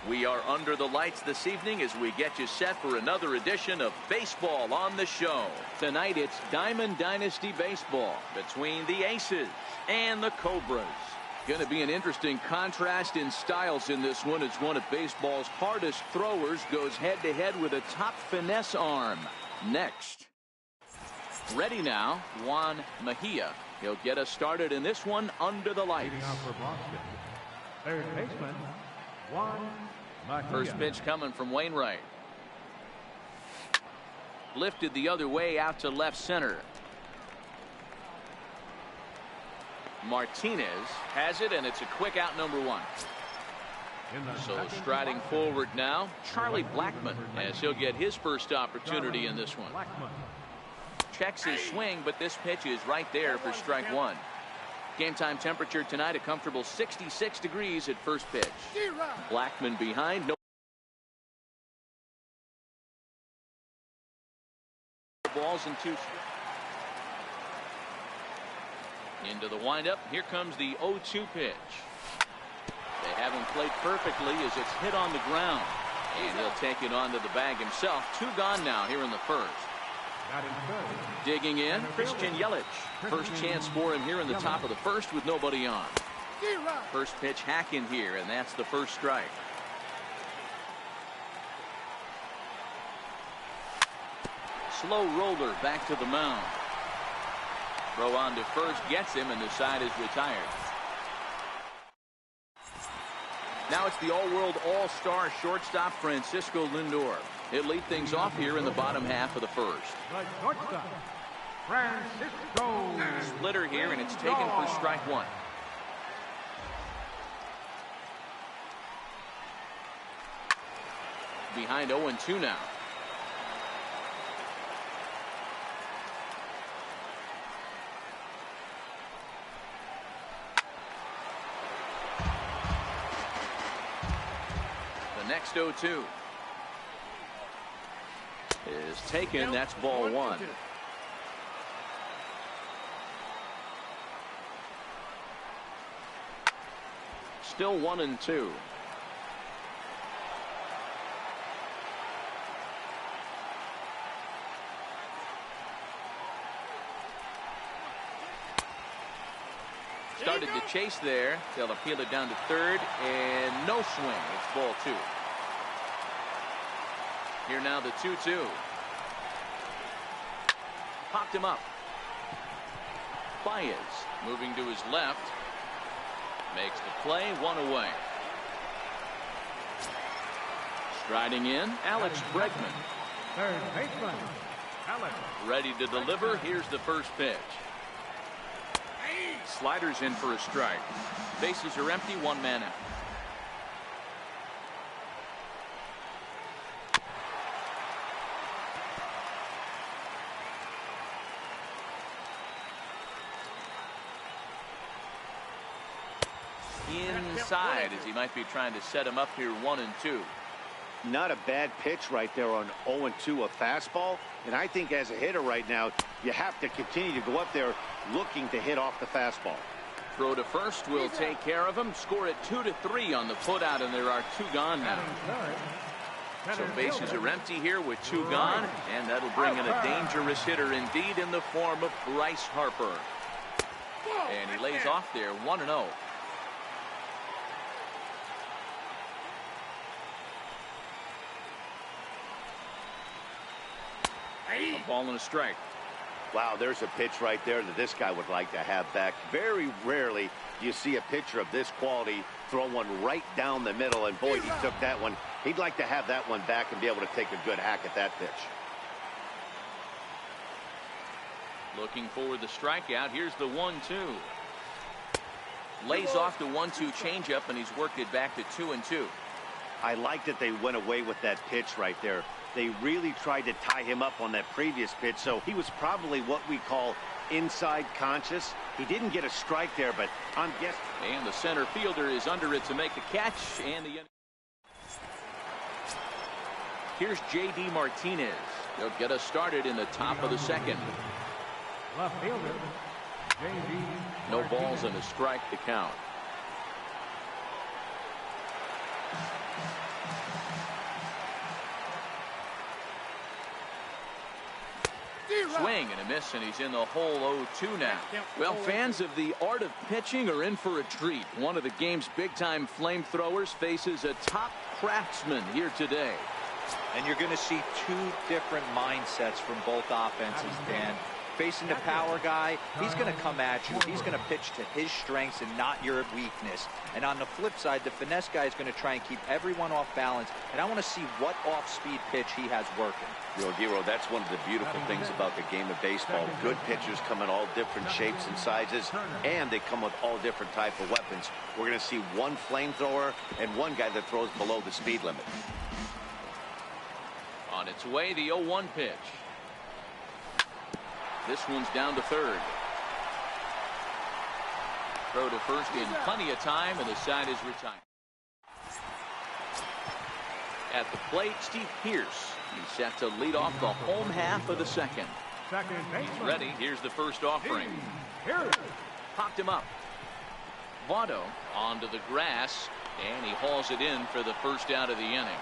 We are under the lights this evening as we get you set for another edition of Baseball on the Show. Tonight it's Diamond Dynasty Baseball between the Aces and the Cobras. Going to be an interesting contrast in styles in this one as one of baseball's hardest throwers goes head-to-head with a top finesse arm. Next. Ready now, Juan Mejia. He'll get us started in this one under the lights. Third baseman, Juan Mejia. First pitch coming from Wainwright. Lifted the other way out to left center. Martinez has it, and it's a quick out, number one. So striding forward now, Charlie Blackmon, as he'll get his first opportunity in this one. Checks his swing, but this pitch is right there for strike one. Game time temperature tonight, a comfortable 66 degrees at first pitch. Blackmon behind. No balls and two. Into the windup. Here comes the 0-2 pitch. They have him played perfectly as it's hit on the ground. And he'll take it onto the bag himself. Two gone now here in the first. Digging in, Christian Yelich. First chance for him here in the top of the first with nobody on. First pitch hack in here, and that's the first strike. Slow roller back to the mound. Throw on to first gets him, and the side is retired. Now it's the all-world all-star shortstop Francisco Lindor. He'll lead things off here in the bottom half of the first. Splitter here, and it's taken for strike one. Behind 0-2 now. Next 0-2 is taken. That's ball one. Still 1-2. Started to chase there. They'll appeal it down to third, and no swing. It's ball two. Here now the 2-2. Popped him up. Baez moving to his left. Makes the play, one away. Striding in, Alex Bregman. Third baseman, Alex. Ready to deliver. Here's the first pitch. Sliders in for a strike. Bases are empty, one man out. Inside as he might be trying to set him up here 1-2. Not a bad pitch right there on 0-2, a fastball. And I think as a hitter right now, you have to continue to go up there looking to hit off the fastball. Throw to first will take care of him. Score it 2-3 on the putout, and there are two gone now. So bases are empty here with two gone, and that'll bring in a dangerous hitter indeed in the form of Bryce Harper. And he lays off there 1-0. A ball and a strike. Wow, there's a pitch right there that this guy would like to have back. Very rarely do you see a pitcher of this quality throw one right down the middle, and boy, he took that one. He'd like to have that one back and be able to take a good hack at that pitch. Looking for the strikeout. Here's the 1-2. Lays off the 1-2 changeup, and he's worked it back to 2-2. I like that they went away with that pitch right there. They really tried to tie him up on that previous pitch, so he was probably what we call inside conscious. He didn't get a strike there, but I'm guessing. And the center fielder is under it to make the catch. And the here's J.D. Martinez. They'll get us started in the top of the second. Left fielder, J.D. No balls and a strike to count. Swing and a miss, and he's in the hole 0-2 now. Well, fans of the art of pitching are in for a treat. One of the game's big-time flamethrowers faces a top craftsman here today. And you're going to see two different mindsets from both offenses, Dan. Facing the power guy, he's going to come at you. He's going to pitch to his strengths and not your weakness. And on the flip side, the finesse guy is going to try and keep everyone off balance. And I want to see what off-speed pitch he has working. Giro, that's one of the beautiful things about the game of baseball. Good pitchers come in all different shapes and sizes, and they come with all different type of weapons. We're going to see one flamethrower and one guy that throws below the speed limit. On its way, the 0-1 pitch. This one's down to third. Throw to first in plenty of time, and the side is retired. At the plate, Steve Pearce. He's set to lead off the home half of the second. He's ready. Here's the first offering. Popped him up. Votto onto the grass, and he hauls it in for the first out of the inning.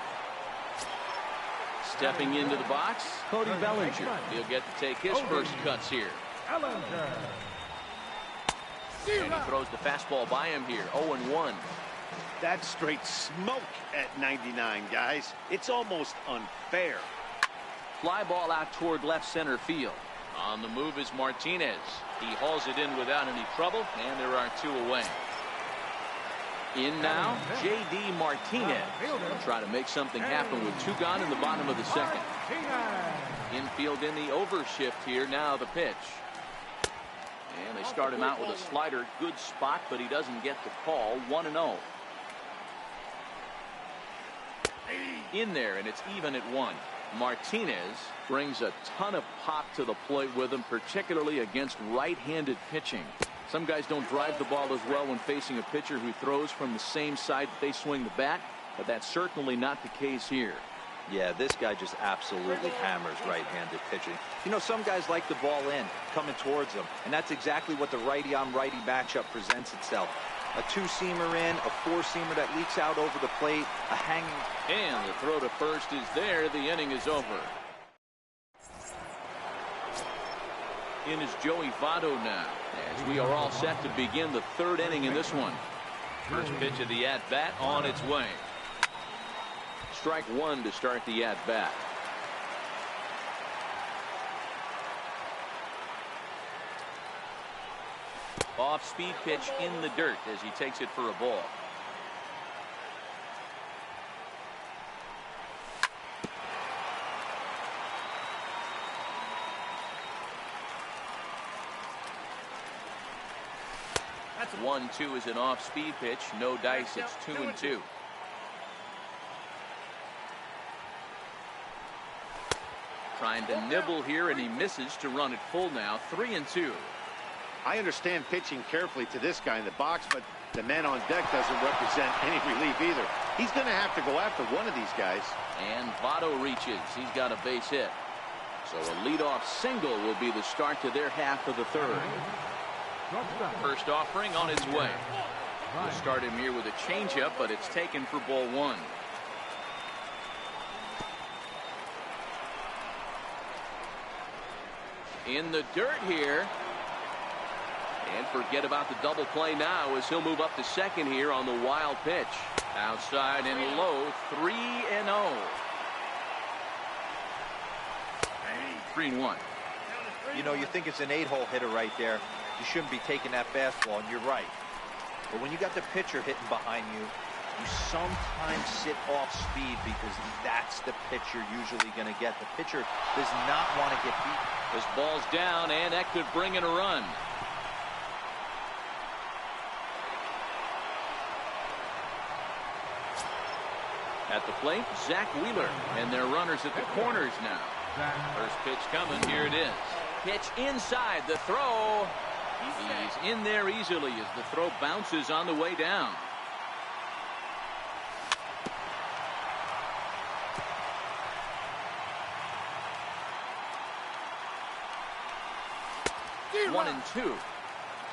Stepping into the box, Cody Bellinger. He'll get to take his first cuts here. And he throws the fastball by him here. 0-1. That's straight smoke at 99, guys. It's almost unfair. Fly ball out toward left center field. On the move is Martinez. He hauls it in without any trouble, and there are two away. In now, J.D. Martinez. He'll try to make something happen with two gone in the bottom of the second. Infield in the overshift here. Now the pitch. And they start him out with a slider. Good spot, but he doesn't get the call. 1-0. In there, and it's even at 1. Martinez brings a ton of pop to the plate with him, particularly against right-handed pitching. Some guys don't drive the ball as well when facing a pitcher who throws from the same side that they swing the bat, but that's certainly not the case here. Yeah, this guy just absolutely hammers right-handed pitching. You know, some guys like the ball in, coming towards them, and that's exactly what the righty-on-righty matchup presents itself. A two-seamer in, a four-seamer that leaks out over the plate, a hanging. And the throw to first is there. The inning is over. In is Joey Votto now, as we are all set to begin the third inning in this one. First pitch of the at-bat on its way. Strike one to start the at-bat. Off-speed pitch in the dirt as he takes it for a ball. That's 1-2 is an off-speed pitch. No dice. It's 2-2. Trying to nibble here, and he misses to run it full now. 3-2. I understand pitching carefully to this guy in the box, but the man on deck doesn't represent any relief either. He's going to have to go after one of these guys. And Votto reaches. He's got a base hit. So a leadoff single will be the start to their half of the third. First offering on its way. We'll start him here with a changeup, but it's taken for ball one. In the dirt here. And forget about the double play now as he'll move up to second here on the wild pitch. Outside and low. 3-0. 3-1. You know, you think it's an 8-hole hitter right there. You shouldn't be taking that fastball, and you're right. But when you got the pitcher hitting behind you, you sometimes sit off speed because that's the pitch you're usually going to get. The pitcher does not want to get beat. This ball's down, and that could bring in a run. At the plate, Zach Wheeler, and their runners at the corners now. First pitch coming. Here it is. Pitch inside. The throw. He's in there easily as the throw bounces on the way down.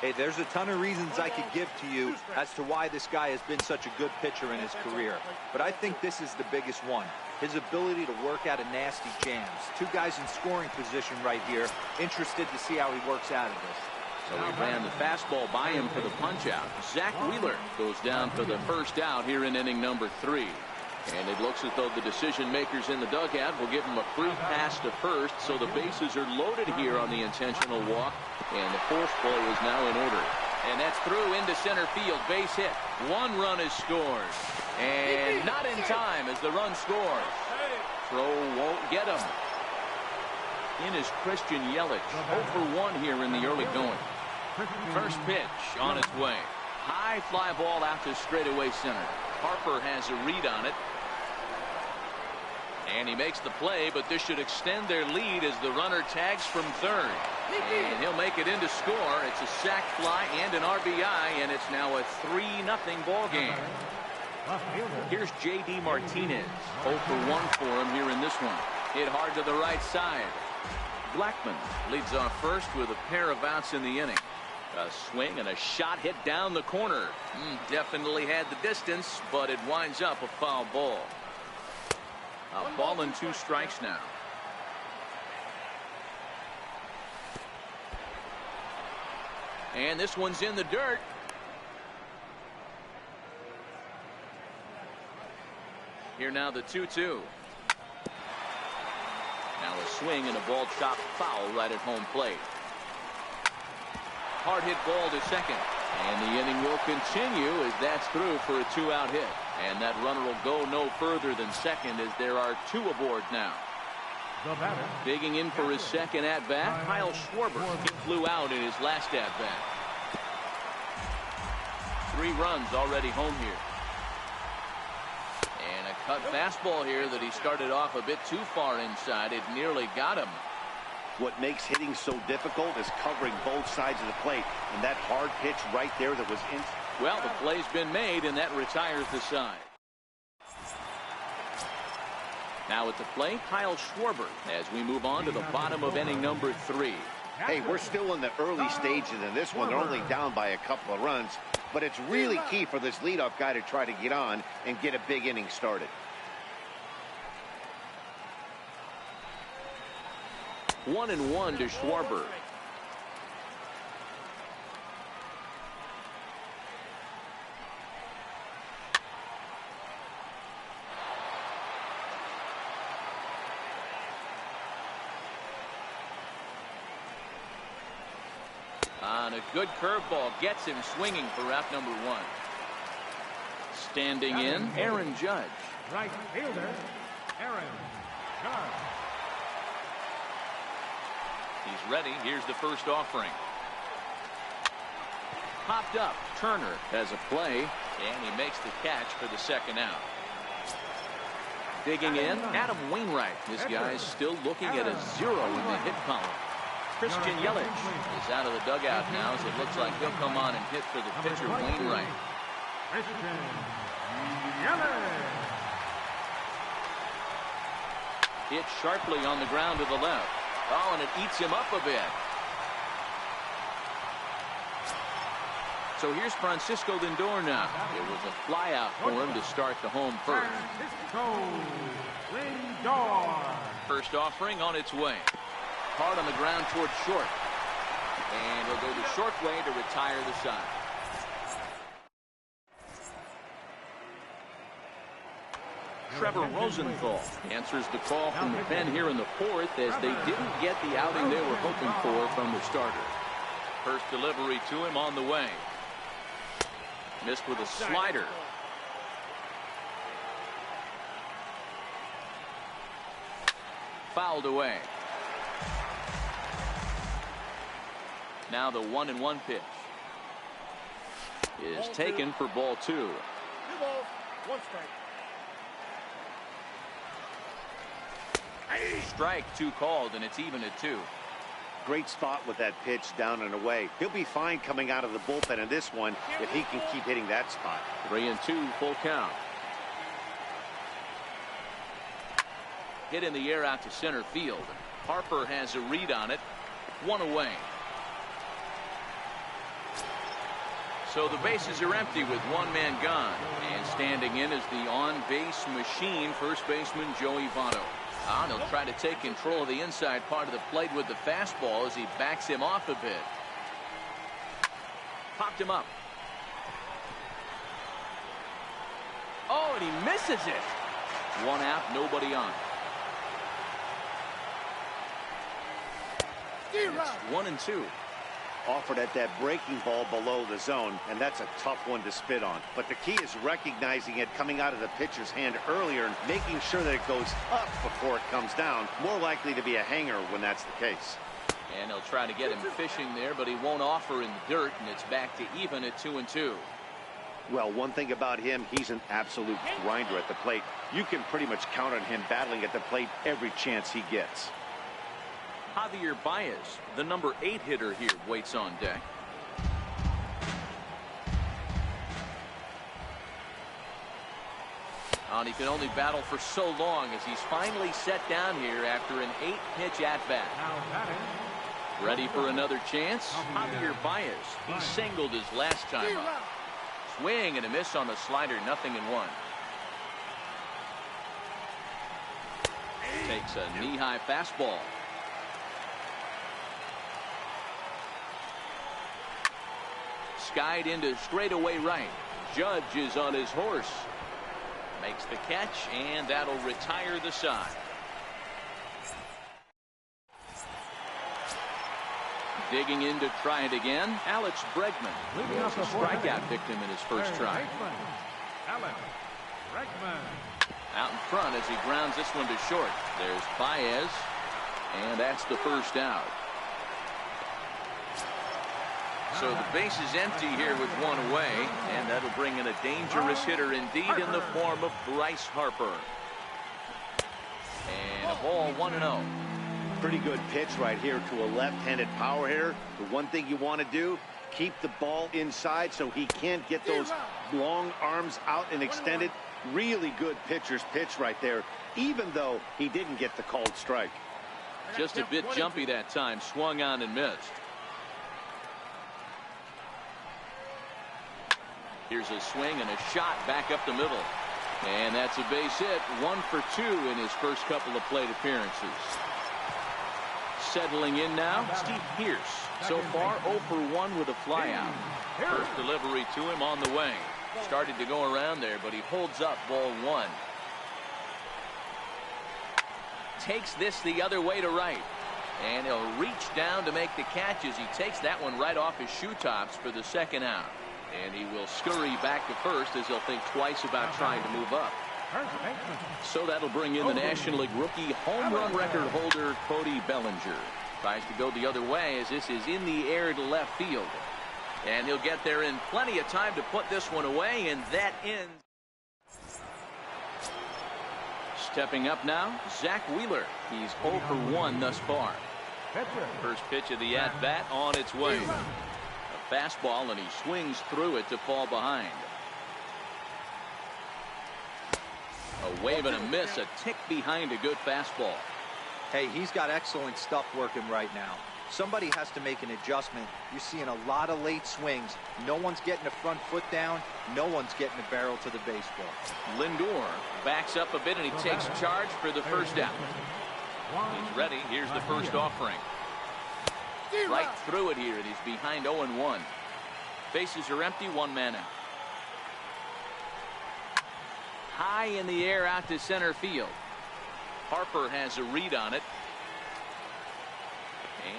Hey, there's a ton of reasons I could give to you as to why this guy has been such a good pitcher in his career. But I think this is the biggest one. His ability to work out of nasty jams. Two guys in scoring position right here. Interested to see how he works out of this. So he ran the fastball by him for the punch-out. Zach Wheeler goes down for the first out here in inning number 3. And it looks as though the decision makers in the dugout will give him a free pass to first, so the bases are loaded here on the intentional walk, and the force play is now in order. And that's through into center field, base hit. 1 run is scored, and not in time as the run scores. Throw won't get him. In is Christian Yelich, 0 for 1 here in the early going. First pitch on its way. High fly ball out to straightaway center. Harper has a read on it. And he makes the play, but this should extend their lead as the runner tags from third. And he'll make it in to score. It's a sac fly and an RBI, and it's now a 3-0 ball game. Here's J.D. Martinez. 0 for 1 for him here in this one. Hit hard to the right side. Blackman leads off first with a pair of outs in the inning. A swing and a shot hit down the corner. Definitely had the distance, but it winds up a foul ball. A ball and 2 strikes now. And this one's in the dirt. Here now the 2-2. Now a swing and a ball chopped foul right at home plate. Hard hit ball to second. And the inning will continue as that's through for a 2-out hit. And that runner will go no further than second as there are 2 aboard now. Digging in for his second at-bat, Kyle Schwarber. He flew out in his last at-bat. 3 runs already home here. And a cut fastball here that he started off a bit too far inside. It nearly got him. What makes hitting so difficult is covering both sides of the plate. And that hard pitch right there that was in. Well, the play's been made, and that retires the side. Now at the plate, Kyle Schwarber as we move on to the bottom of inning number 3. Hey, we're still in the early stages in this one. They're only down by a couple of runs. But it's really key for this leadoff guy to try to get on and get a big inning started. 1-1 to Schwarber. On a good curveball, gets him swinging for out number 1. Standing in, Aaron Judge. Right fielder, Aaron Judge. He's ready. Here's the first offering. Popped up. Turner has a play, and he makes the catch for the second out. Digging in, Adam Wainwright. This guy's still looking at a 0 in the hit column. Christian Yelich is out of the dugout now, so it looks like he'll come on and hit for the pitcher, Wainwright. Christian Yelich. Hit sharply on the ground to the left. Oh, and it eats him up a bit. So here's Francisco Lindor now. It was a fly out for him to start the home first. Francisco Lindor. First offering on its way. Hard on the ground toward short. And he'll go the short way to retire the side. Trevor Rosenthal answers the call from the pen here in the 4th as they didn't get the outing they were hoping for from the starter. First delivery to him on the way. Missed with a slider. Fouled away. Now the 1-1 pitch is taken for ball 2. 2 balls, 1 strike. Strike 2 called, and it's even at 2. Great spot with that pitch down and away. He'll be fine coming out of the bullpen in this one if he can keep hitting that spot. 3-2, full count. Hit in the air out to center field. Harper has a read on it. 1 away. So the bases are empty with one man gone. And standing in is the on-base machine, first baseman Joey Votto. And he'll try to take control of the inside part of the plate with the fastball as he backs him off a bit. Popped him up. Oh, and he misses it. One out, nobody on. It's 1-2. Offered at that breaking ball below the zone, and that's a tough one to spit on. But the key is recognizing it coming out of the pitcher's hand earlier and making sure that it goes up before it comes down. More likely to be a hanger when that's the case. And he'll try to get him fishing there, but he won't offer in the dirt, and it's back to even at 2-2. Well, one thing about him, he's an absolute grinder at the plate. You can pretty much count on him battling at the plate every chance he gets. Javier Baez, the number 8 hitter here, waits on deck. And he can only battle for so long as he's finally set down here after an 8-pitch at-bat. Ready for another chance? Javier Baez. He singled his last time up. Swing and a miss on the slider, 0-1. Takes a knee-high fastball. Skied into straightaway right. Judge is on his horse. Makes the catch, and that'll retire the side. Digging in to try it again, Alex Bregman. He was a strikeout victim in his first try. Alex Bregman. Out in front as he grounds this one to short. There's Baez, and that's the first out. So the base is empty here with one away, and that'll bring in a dangerous hitter indeed in the form of Bryce Harper. And a ball 1-0. Pretty good pitch right here to a left-handed power hitter. The one thing you want to do, keep the ball inside so he can't get those long arms out and extended. Really good pitcher's pitch right there, even though he didn't get the called strike. Just a bit jumpy that time, swung on and missed. Here's a swing and a shot back up the middle. And that's a base hit. 1 for 2 in his first couple of plate appearances. Settling in now, Steve Pearce. So far 0 for 1 with a flyout. First delivery to him on the way. Started to go around there, but he holds up ball 1. Takes this the other way to right. And he'll reach down to make the catch as he takes that one right off his shoe tops for the second out. And he will scurry back to first as he'll think twice about trying to move up. So that'll bring in the National League rookie home run record holder Cody Bellinger. Tries to go the other way as this is in the air to left field. And he'll get there in plenty of time to put this one away, and that ends. Stepping up now, Zach Wheeler. He's 0 for 1 thus far. First pitch of the at-bat on its way. A fastball, and he swings through it to fall behind. A wave and a miss, a tick behind a good fastball. Hey, he's got excellent stuff working right now. Somebody has to make an adjustment. You're seeing a lot of late swings. No one's getting a front foot down. No one's getting a barrel to the baseball. Lindor backs up a bit, and he takes charge for the first out. He's ready. Here's the first offering. Right through it here, and he's behind 0-1. Bases are empty, one man out. High in the air out to center field. Harper has a read on it.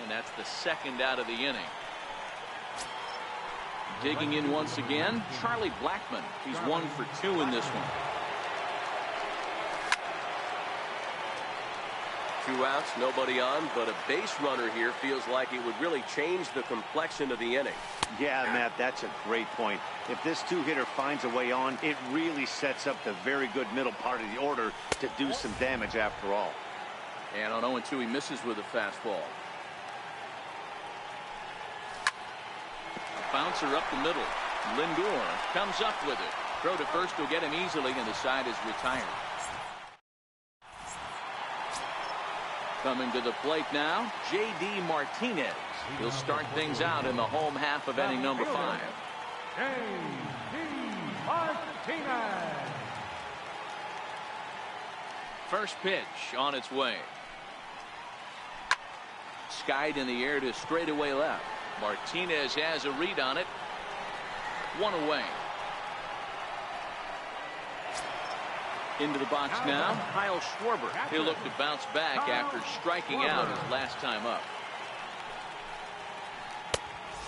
And that's the second out of the inning. Digging in once again, Charlie Blackmon. He's 1 for 2 in this one. 2 outs, nobody on, but a base runner here feels like it would really change the complexion of the inning. Yeah, Matt, that's a great point. If this two-hitter finds a way on, it really sets up the very good middle part of the order to do some damage after all. And on 0-2, he misses with a fastball. A bouncer up the middle. Lindor comes up with it. Throw to first will get him easily, and the side is retired. Coming to the plate now, J.D. Martinez. He'll start things out in the home half of inning number 5. J.D. Martinez. First pitch on its way. Skied in the air to straightaway left. Martinez has a read on it. One away. Into the box now, Kyle Schwarber. He'll look to bounce back after striking out his last time up.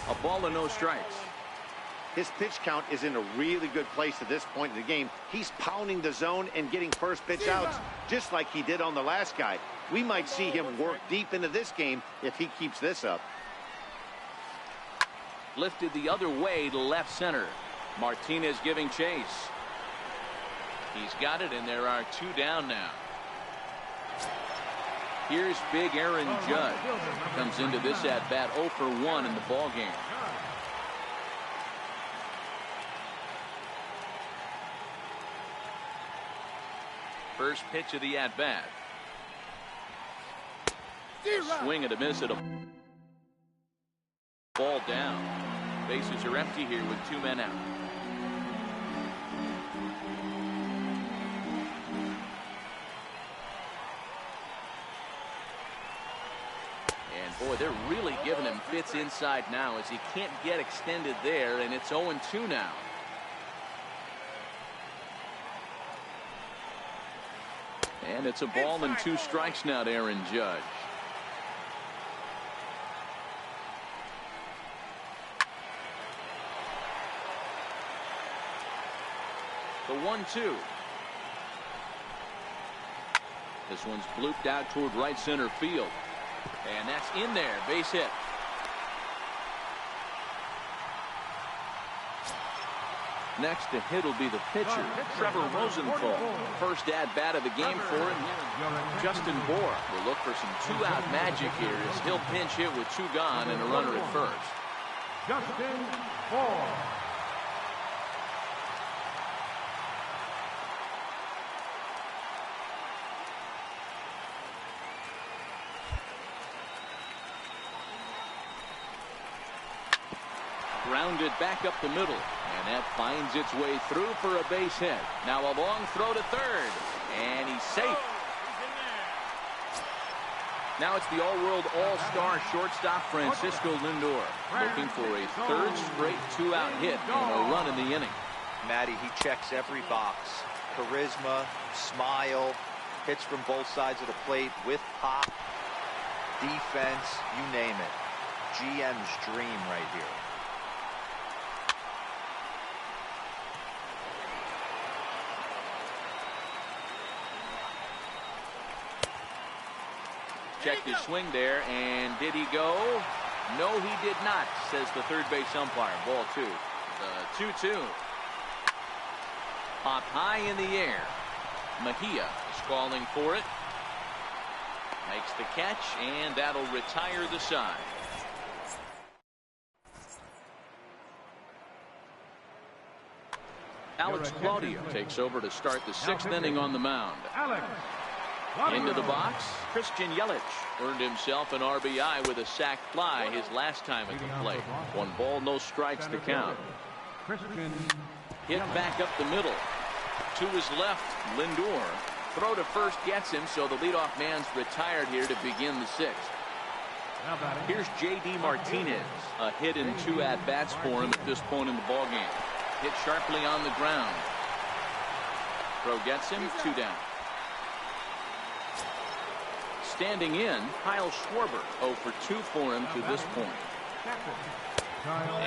A ball and no strikes. His pitch count is in a really good place at this point in the game. He's pounding the zone and getting first pitch outs just like he did on the last guy. We might see him work deep into this game if he keeps this up. Lifted the other way to left center. Martinez giving chase. He's got it, and there are two down now. Here's big Aaron Judge. Comes into this at-bat 0 for 1 in the ballgame. First pitch of the at-bat. Swing and a miss at a ball down. Bases are empty here with 2 men out. Boy, they're really giving him fits inside now as he can't get extended there, and it's 0-2 now. And it's a ball and 2 strikes now to Aaron Judge. The 1-2. This one's blooped out toward right center field. And that's in there. Base hit. Next to hit will be the pitcher, Trevor Rosenthal. First at-bat of the game for him. Justin Bohr will look for some 2-out magic here as he'll pinch hit with 2 gone and a runner at first. Justin Bohr. Grounded back up the middle, and that finds its way through for a base hit. Now a long throw to third, and he's safe. Now it's the all-world all-star shortstop Francisco Lindor looking for a 3rd straight 2-out hit and a run in the inning. Matty, he checks every box. Charisma, smile, hits from both sides of the plate with pop, defense, you name it. GM's dream right here. Checked his swing there, and did he go? No, he did not, says the third base umpire. Ball 2. The 2-2. Pop high in the air. Mejia is calling for it. Makes the catch, and that'll retire the side. Alex Claudio takes over to start the 6th inning on the mound. Into the box, Christian Yelich earned himself an RBI with a sac fly his last time at the plate. 1 ball, no strikes to count. Hit back up the middle. To his left, Lindor. Throw to first gets him, so the leadoff man's retired here to begin the 6th. Here's J.D. Martinez. A hit in 2 at-bats for him at this point in the ballgame. Hit sharply on the ground. Throw gets him, 2 down. Standing in, Kyle Schwarber, 0 for 2 for him to this point.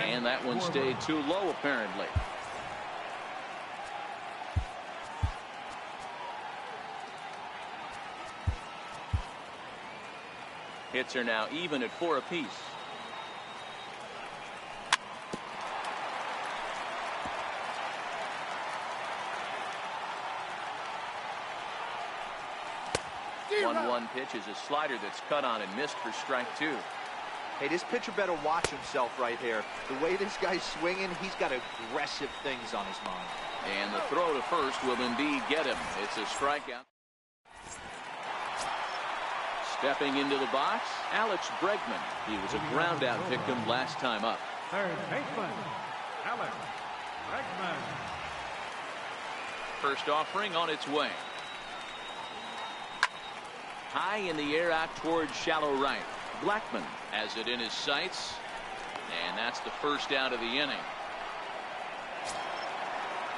And that one stayed too low, apparently. Hits are now even at 4 apiece. One pitch is a slider that's cut on and missed for strike 2. Hey, this pitcher better watch himself right here. The way this guy's swinging, he's got aggressive things on his mind. And the throw to first will indeed get him. It's a strikeout. Stepping into the box, Alex Bregman. He was a ground out victim last time up. Third baseman, Alex Bregman. First offering on its way. High in the air out towards shallow right. Blackman has it in his sights. And that's the first out of the inning.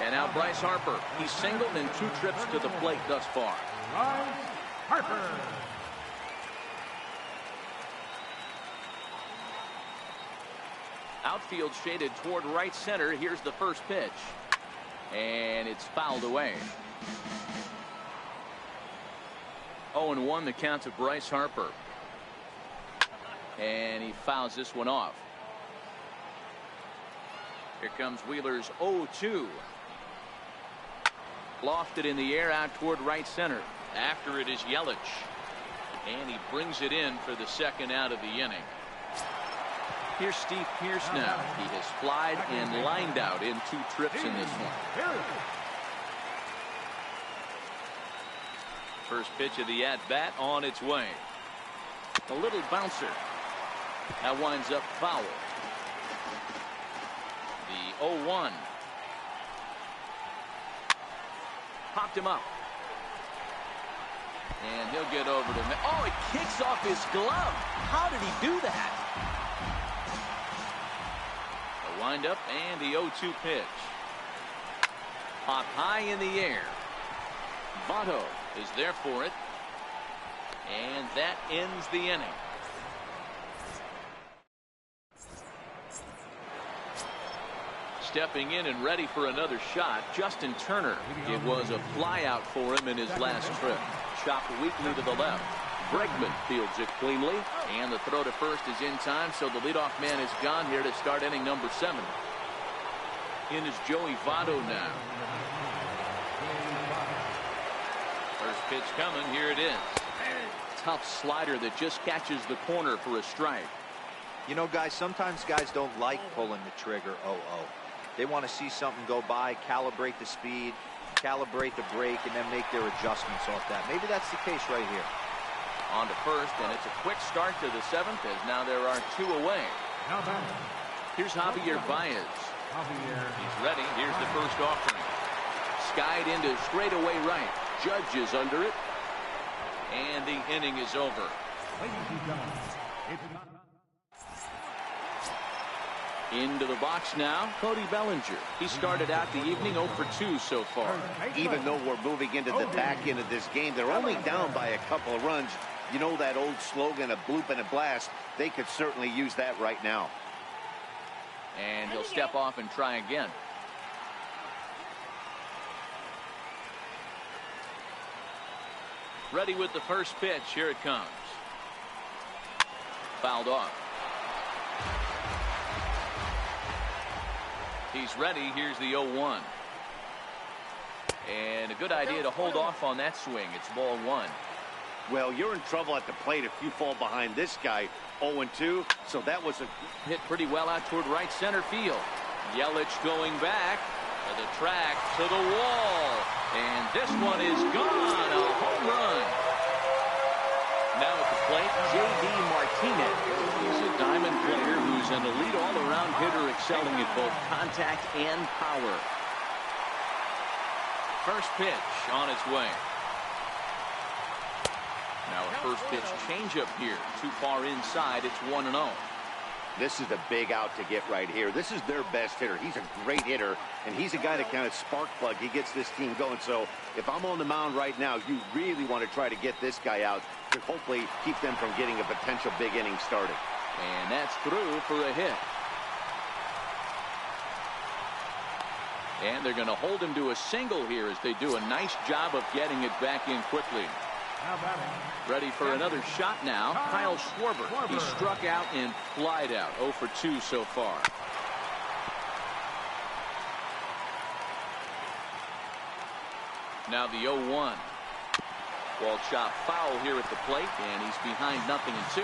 And now Bryce Harper. He's singled in 2 trips to the plate thus far. Bryce Harper. Outfield shaded toward right center. Here's the first pitch. And it's fouled away. 0-1 the count to Bryce Harper. And he fouls this one off. Here comes Wheeler's 0-2. Lofted in the air out toward right center. After it is Yelich. And he brings it in for the second out of the inning. Here's Steve Pearce now. He has flied and lined out in 2 trips in this one. First pitch of the at-bat on its way. A little bouncer. That winds up foul. The 0-1. Popped him up. And he'll get over to him. Oh, he kicks off his glove. How did he do that? The windup and the 0-2 pitch. Popped high in the air. Votto is there for it. And that ends the inning. Stepping in and ready for another shot, Justin Turner. It was a flyout for him in his last trip. Chopped weakly to the left. Bregman fields it cleanly, and the throw to first is in time, so the leadoff man is gone here to start inning number 7. In is Joey Votto now. First pitch coming, here it is. Tough slider that just catches the corner for a strike. You know, guys, sometimes guys don't like pulling the trigger 0-0. They want to see something go by, calibrate the speed, calibrate the brake, and then make their adjustments off that. Maybe that's the case right here. On to first, and it's a quick start to the 7th as now there are 2 away. Here's Javier Baez. He's ready. Here's the first offering. Skied into straightaway right. Judge is under it. And the inning is over. Into the box now, Cody Bellinger. He started out the evening 0 for 2 so far. Even though we're moving into the back end of this game, they're only down by a couple of runs. You know that old slogan, a bloop and a blast. They could certainly use that right now. And he'll step off and try again. Ready with the first pitch. Here it comes. Fouled off. He's ready. Here's the 0-1. And a good idea to hold off on that swing. It's ball 1. Well, you're in trouble at the plate if you fall behind this guy. 0-2. So that was a hit pretty well out toward right center field. Yelich going back to the track, to the wall. And this one is gone. A home run. Now at the plate, J.D. Martinez. He's a diamond player who's an elite all-around hitter, excelling at both contact and power. First pitch on its way. Now a first pitch changeup here. Too far inside. It's 1-0. This is a big out to get right here. This is their best hitter. He's a great hitter, and he's a guy that kind of spark plug. He gets this team going. So if I'm on the mound right now, you really want to try to get this guy out to hopefully keep them from getting a potential big inning started. And that's through for a hit. And they're going to hold him to a single here as they do a nice job of getting it back in quickly. Ready for another shot now. Kyle Schwarber. He struck out and flied out. 0 for 2 so far. Now the 0-1. Ball chop foul here at the plate, and he's behind 0-2.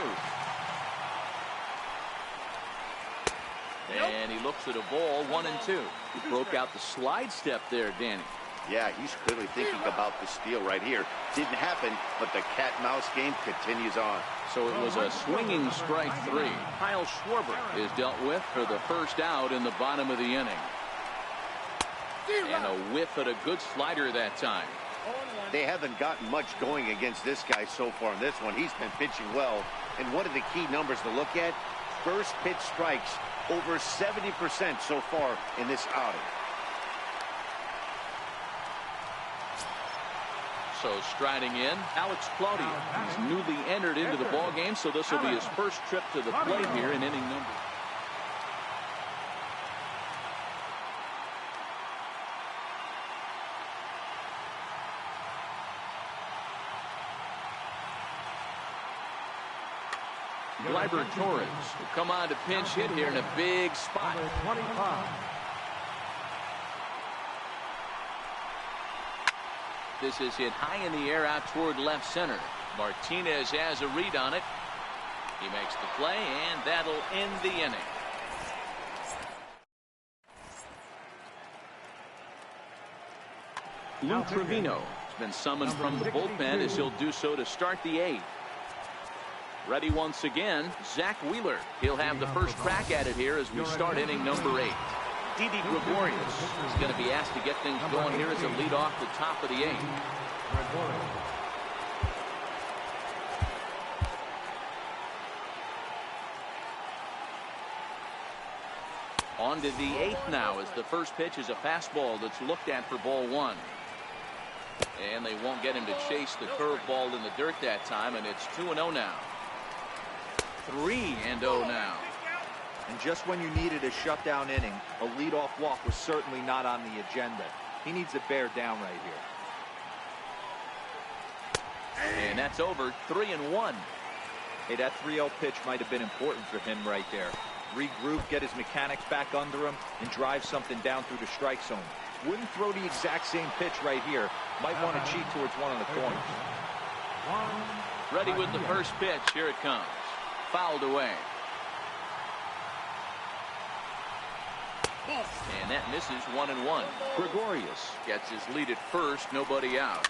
And he looks at a ball 1-2. He broke out the slide step there, Danny. Yeah, he's clearly thinking about the steal right here. Didn't happen, but the cat-mouse game continues on. So it was a swinging strike 3. Kyle Schwarber is dealt with for the first out in the bottom of the inning. And a whiff at a good slider that time. They haven't gotten much going against this guy so far in this one. He's been pitching well. And one of the key numbers to look at, first pitch strikes, over 70% so far in this outing. So striding in, Alex Claudia. He's newly entered into the ball game, so this will be his first trip to the plate here in inning number. Gleyber Torres will come on to pinch hit here in a big spot. Number 25. This is hit high in the air out toward left center. Martinez has a read on it. He makes the play, and that'll end the inning. Lou Trevino has been summoned from the bullpen as he'll do so to start the 8th. Ready once again, Zach Wheeler. He'll have the first crack at it here as we start inning number 8. Didi Gregorius is going to be asked to get things going here as a lead off the top of the 8th. On to the 8th now as the first pitch is a fastball that's looked at for ball 1. And they won't get him to chase the curveball in the dirt that time, and it's 2-0 now. 3-0 now. And just when you needed a shutdown inning, a leadoff walk was certainly not on the agenda. He needs to bear down right here. And that's over. 3-1. Hey, that 3-0 pitch might have been important for him right there. Regroup, get his mechanics back under him, and drive something down through the strike zone. Wouldn't throw the exact same pitch right here. Might want to cheat towards one of the corners. Ready with the first pitch. Here it comes. Fouled away. And that misses. 1-1. Gregorius gets his lead at first. Nobody out.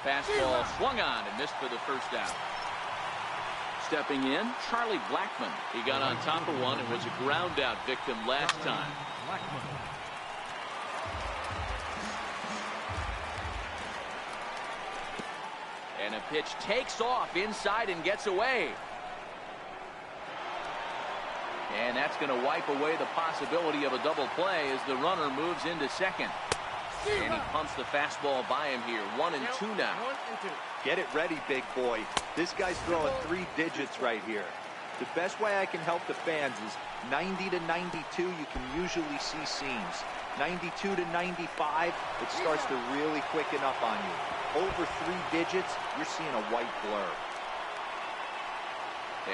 Fastball swung on and missed for the first out. Stepping in, Charlie Blackmon. He got on top of one and was a ground out victim last time. And a pitch takes off inside and gets away. And that's going to wipe away the possibility of a double play as the runner moves into second. And he pumps the fastball by him here. 1-2 now. Get it ready, big boy. This guy's throwing 3 digits right here. The best way I can help the fans is 90 to 92. You can usually see seams. 92 to 95, it starts to really quicken up on you. Over 3 digits, you're seeing a white blur.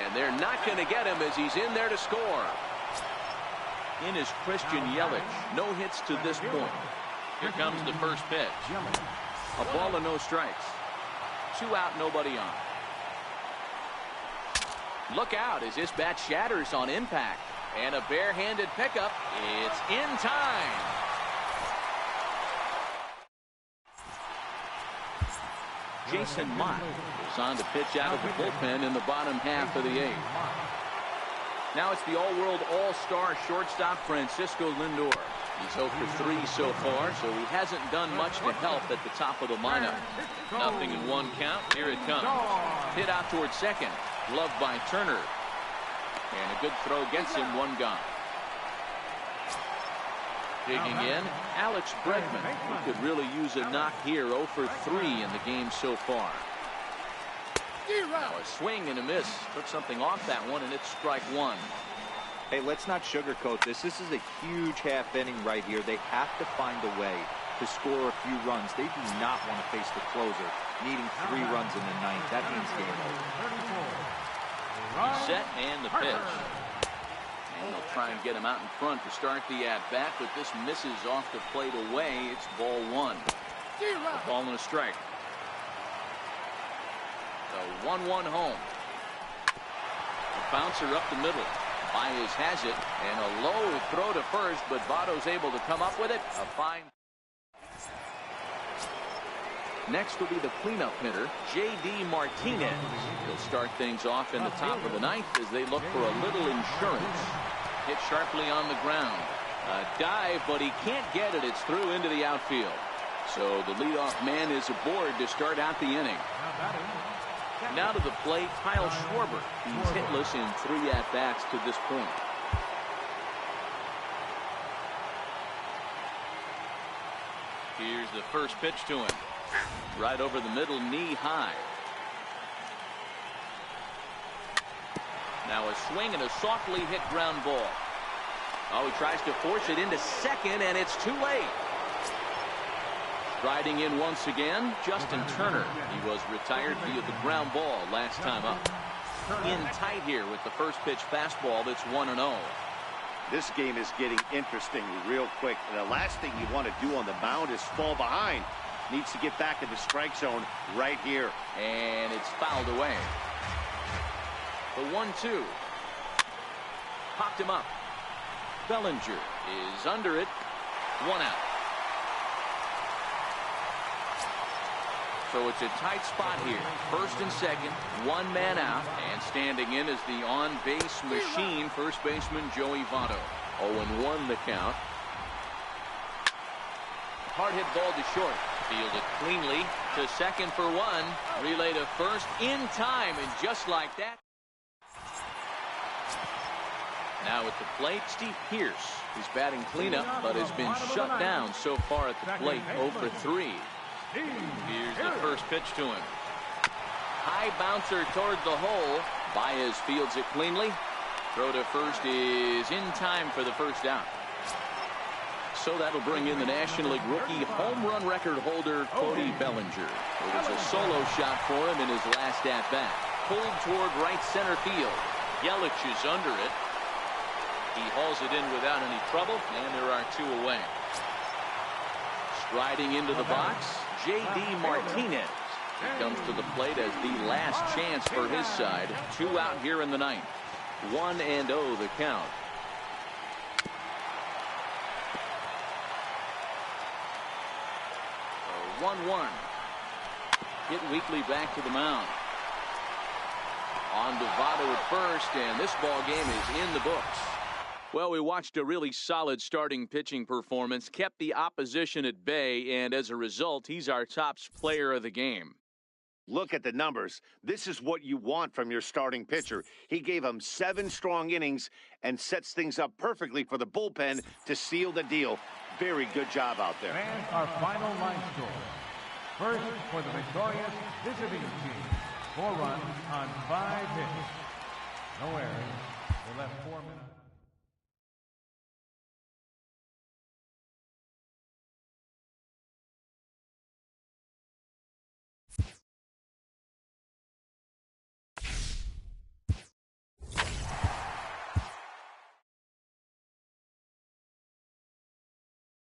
And they're not going to get him as he's in there to score. In is Christian Yelich. No hits to this point. Here comes the first pitch. A ball and no strikes. 2 out, nobody on. Look out as this bat shatters on impact. And a barehanded pickup. It's in time. Jason Mott goes on to pitch out of the bullpen in the bottom half of the 8th. Now it's the all-world all-star shortstop Francisco Lindor. He's 0 for 3 so far, so he hasn't done much to help at the top of the lineup. Nothing in 1 count. Here it comes. Hit out towards second. Gloved by Turner. And a good throw gets him 1 gone. Digging in, Alex Bregman. He could really use a knock here. 0 for 3 in the game so far. Now a swing and a miss. Took something off that one, and it's strike 1. Hey, let's not sugarcoat this. This is a huge half inning right here. They have to find a way to score a few runs. They do not want to face the closer, needing 3 runs in the 9th. That means game over. Set and the pitch. And they'll try and get him out in front to start the at-bat, but this misses off the plate away. It's ball 1. A ball and a strike. The 1-1 home. bouncer up the middle. Baez has it, and a low throw to first, but Votto's able to come up with it. A fine. Next will be the cleanup hitter, J.D. Martinez. He'll start things off in the top of the ninth as they look for a little insurance. Hit sharply on the ground. A dive, but he can't get it. It's through into the outfield. So the leadoff man is aboard to start out the inning. Now to the plate, Kyle Schwarber. He's hitless in 3 at-bats to this point. Here's the first pitch to him. Right over the middle, knee high. Now a swing and a softly hit ground ball. Oh, he tries to force it into second, and it's too late. Riding in once again, Justin Turner. He was retired via the ground ball last time up. In tight here with the first pitch fastball that's 1-0. This game is getting interesting real quick. And the last thing you want to do on the mound is fall behind. Needs to get back in the strike zone right here. And it's fouled away. The 1-2. Popped him up. Bellinger is under it. 1 out. So it's a tight spot here. First and second, 1 man out, and standing in is the on-base machine, first baseman Joey Votto. 0-1 the count. Hard hit ball to short. Fielded cleanly to second for 1. Relay to first in time, and just like that. Now at the plate, Steve Pearce. He's batting cleanup, but has been shut down so far at the plate, 0 for 3. Here's the first pitch to him. High bouncer toward the hole. Baez fields it cleanly. Throw to first is in time for the first out. So that'll bring in the National League rookie home run record holder, Cody Bellinger. It was a solo shot for him in his last at-bat. Pulled toward right center field. Yelich is under it. He hauls it in without any trouble, and there are 2 away. Striding into the box, J.D. Martinez. He comes to the plate as the last chance for his side. 2 out here in the ninth. 1-0 the count. So 1-1. Hit weakly back to the mound. On to Votto at first, and this ball game is in the books. Well, we watched a really solid starting pitching performance, kept the opposition at bay, and as a result, he's our top player of the game. Look at the numbers. This is what you want from your starting pitcher. He gave him 7 strong innings and sets things up perfectly for the bullpen to seal the deal. Very good job out there. And our final line score. First, for the victorious visiting team, 4 runs on 5 hits. No errors. They left 4 minutes.